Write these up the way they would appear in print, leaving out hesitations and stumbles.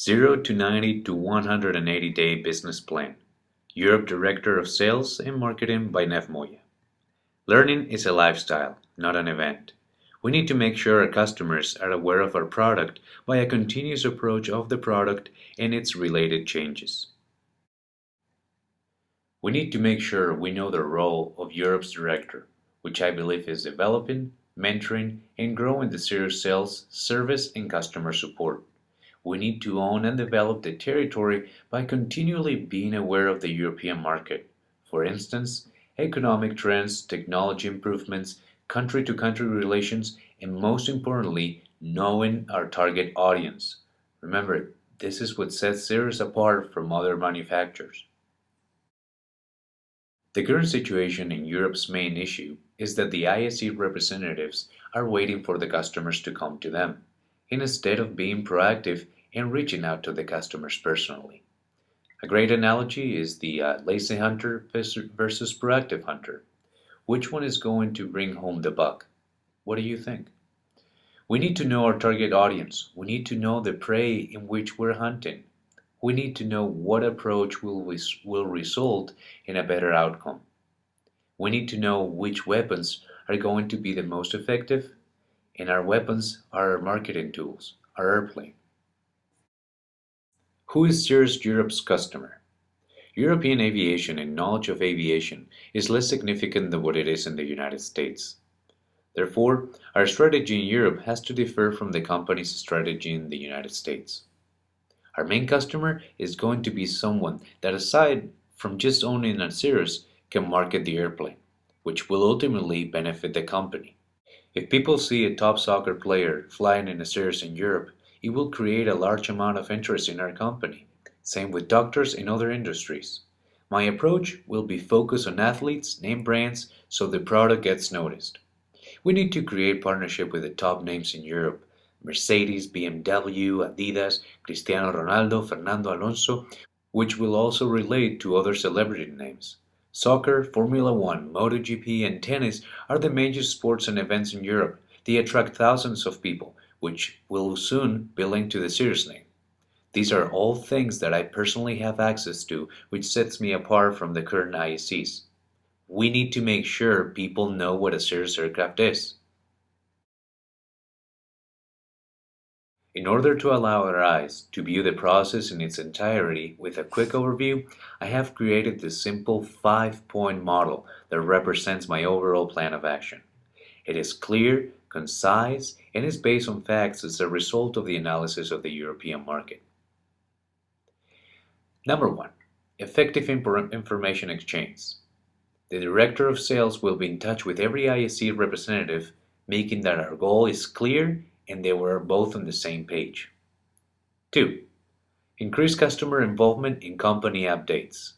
0 to 90 to 180-day business plan. Europe Director of Sales and Marketing by Nef Moya. Learning is a lifestyle, not an event. We need to make sure our customers are aware of our product by a continuous approach of the product and its related changes. We need to make sure we know the role of Europe's director, which I believe is developing, mentoring, and growing the Cirrus sales, service, and customer support. We need to own and develop the territory by continually being aware of the European market. For instance, economic trends, technology improvements, country-to-country relations, and most importantly, knowing our target audience. Remember, this is what sets Cirrus apart from other manufacturers. The current situation in Europe's main issue is that the ISE representatives are waiting for the customers to come to them, instead of being proactive and reaching out to the customers personally. A great analogy is the lazy hunter versus proactive hunter. Which one is going to bring home the buck? What do you think? We need to know our target audience. We need to know the prey in which we're hunting. We need to know what approach will result in a better outcome. We need to know which weapons are going to be the most effective, and our weapons are our marketing tools, our airplane. Who is Cirrus Europe's customer? European aviation and knowledge of aviation is less significant than what it is in the United States. Therefore, our strategy in Europe has to differ from the company's strategy in the United States. Our main customer is going to be someone that, aside from just owning a Cirrus, can market the airplane, which will ultimately benefit the company. If people see a top soccer player flying in a Cirrus in Europe, it will create a large amount of interest in our company. Same with doctors in other industries. My approach will be focused on athletes, name brands, so the product gets noticed. We need to create partnership with the top names in Europe. Mercedes, BMW, Adidas, Cristiano Ronaldo, Fernando Alonso, which will also relate to other celebrity names. Soccer, Formula One, MotoGP, and tennis are the major sports and events in Europe. They attract thousands of people, which will soon be linked to the Cirrus name. These are all things that I personally have access to, which sets me apart from the current ISCs. We need to make sure people know what a Cirrus aircraft is. In order to allow our eyes to view the process in its entirety with a quick overview, I have created this simple 5-point model that represents my overall plan of action. It is clear, concise, and is based on facts as a result of the analysis of the European market. Number 1. Effective information exchange. The Director of Sales will be in touch with every ISC representative, making that our goal is clear and they were both on the same page. 2. Increase customer involvement in company updates.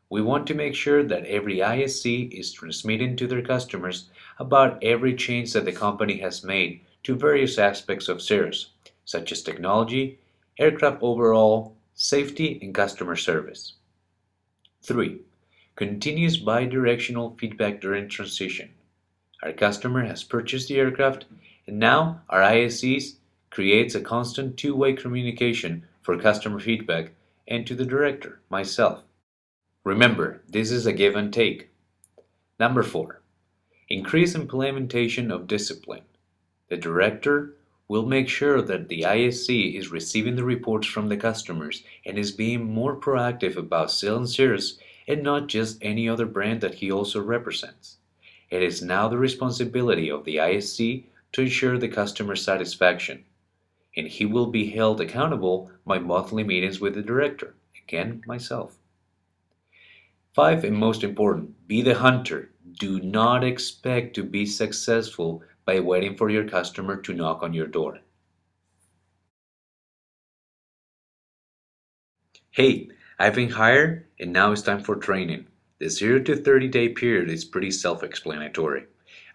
We want to make sure that every ISC is transmitting to their customers about every change that the company has made to various aspects of Cirrus, such as technology, aircraft overall, safety, and customer service. 3. Continuous bi-directional feedback during transition. Our customer has purchased the aircraft, and now our ISCs creates a constant two-way communication for customer feedback and to the director, myself. Remember, this is a give and take. Number 4. Increase implementation of discipline. The director will make sure that the ISC is receiving the reports from the customers and is being more proactive about selling Cirrus and not just any other brand that he also represents. It is now the responsibility of the ISC to ensure the customer satisfaction, and he will be held accountable by monthly meetings with the director, again, myself. 5, and most important, be the hunter. Do not expect to be successful by waiting for your customer to knock on your door. Hey, I've been hired and now it's time for training. The 0 to 30-day period is pretty self-explanatory.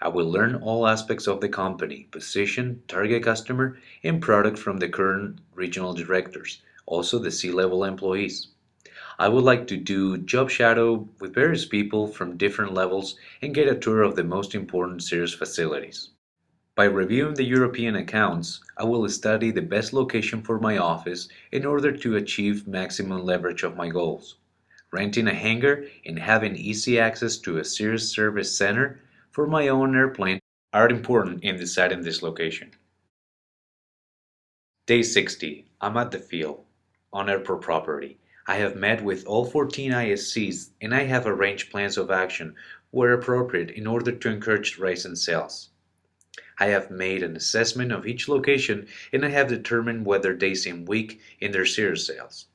I will learn all aspects of the company, position, target customer, and product from the current regional directors, also the C-level employees. I would like to do job shadow with various people from different levels and get a tour of the most important Cirrus facilities. By reviewing the European accounts, I will study the best location for my office in order to achieve maximum leverage of my goals. Renting a hangar and having easy access to a Cirrus service center for my own airplane are important in deciding this location. Day 60. I'm at the field, on airport property. I have met with all 14 ISCs and I have arranged plans of action where appropriate in order to encourage rising sales. I have made an assessment of each location and I have determined whether they seem weak in their Cirrus sales.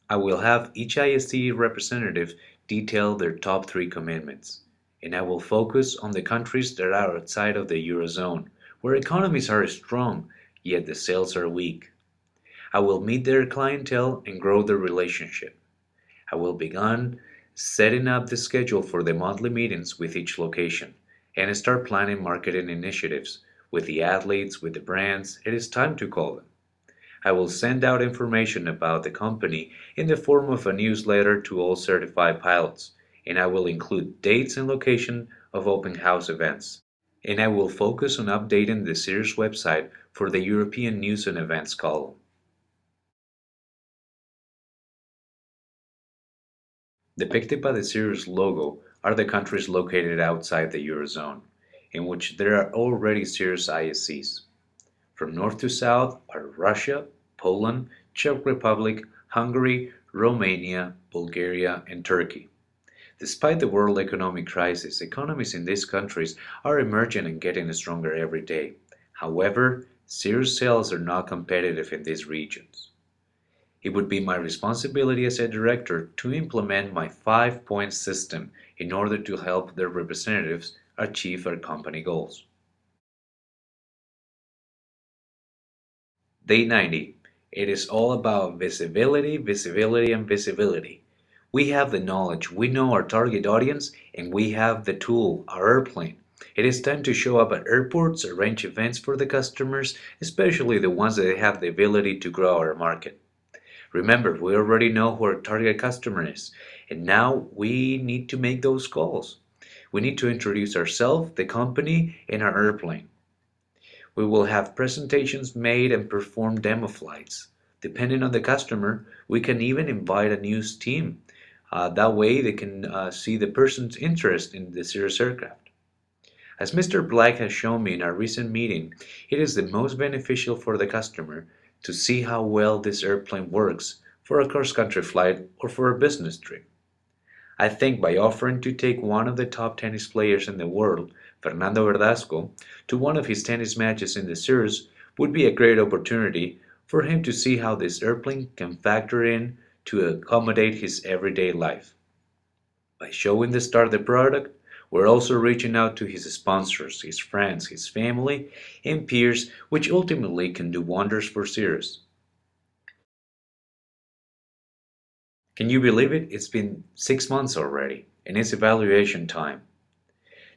I will have each ISC representative detail their top three commitments, and I will focus on the countries that are outside of the Eurozone, where economies are strong, yet the sales are weak. I will meet their clientele and grow the relationship. I will begin setting up the schedule for the monthly meetings with each location and start planning marketing initiatives with the athletes, with the brands. It is time to call them. I will send out information about the company in the form of a newsletter to all certified pilots, and I will include dates and location of open house events. And I will focus on updating the Cirrus website for the European News and Events column. Depicted by the Cirrus logo are the countries located outside the Eurozone, in which there are already Cirrus ISCs. From north to south are Russia, Poland, Czech Republic, Hungary, Romania, Bulgaria, and Turkey. Despite the world economic crisis, economies in these countries are emerging and getting stronger every day. However, Cirrus sales are not competitive in these regions. It would be my responsibility as a director to implement my 5-point system in order to help their representatives achieve our company goals. Day 90. It is all about visibility, visibility, and visibility. We have the knowledge, we know our target audience, and we have the tool, our airplane. It is time to show up at airports, arrange events for the customers, especially the ones that have the ability to grow our market. Remember, we already know who our target customer is, and now we need to make those calls. We need to introduce ourselves, the company, and our airplane. We will have presentations made and perform demo flights. Depending on the customer, we can even invite a news team. That way they can see the person's interest in the Cirrus aircraft. As Mr. Black has shown me in our recent meeting, it is the most beneficial for the customer to see how well this airplane works for a cross-country flight or for a business trip. I think by offering to take one of the top tennis players in the world, Fernando Verdasco, to one of his tennis matches in the Cirrus would be a great opportunity for him to see how this airplane can factor in to accommodate his everyday life. By showing the star the product, we're also reaching out to his sponsors, his friends, his family, and peers, which ultimately can do wonders for Cirrus. Can you believe it? It's been 6 months already, and it's evaluation time.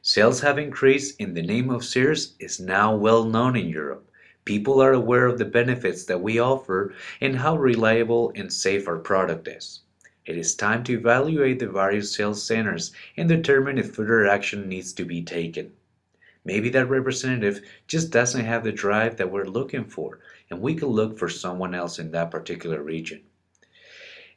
Sales have increased and the name of Cirrus is now well known in Europe. People are aware of the benefits that we offer and how reliable and safe our product is. It is time to evaluate the various sales centers and determine if further action needs to be taken. Maybe that representative just doesn't have the drive that we're looking for, and we can look for someone else in that particular region.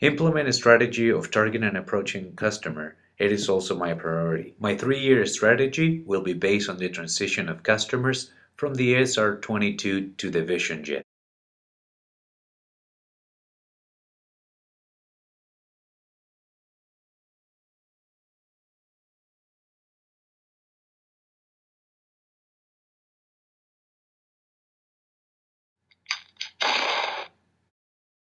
Implement a strategy of targeting and approaching customer. It is also my priority. My 3-year strategy will be based on the transition of customers from the SR-22 to the Vision Jet.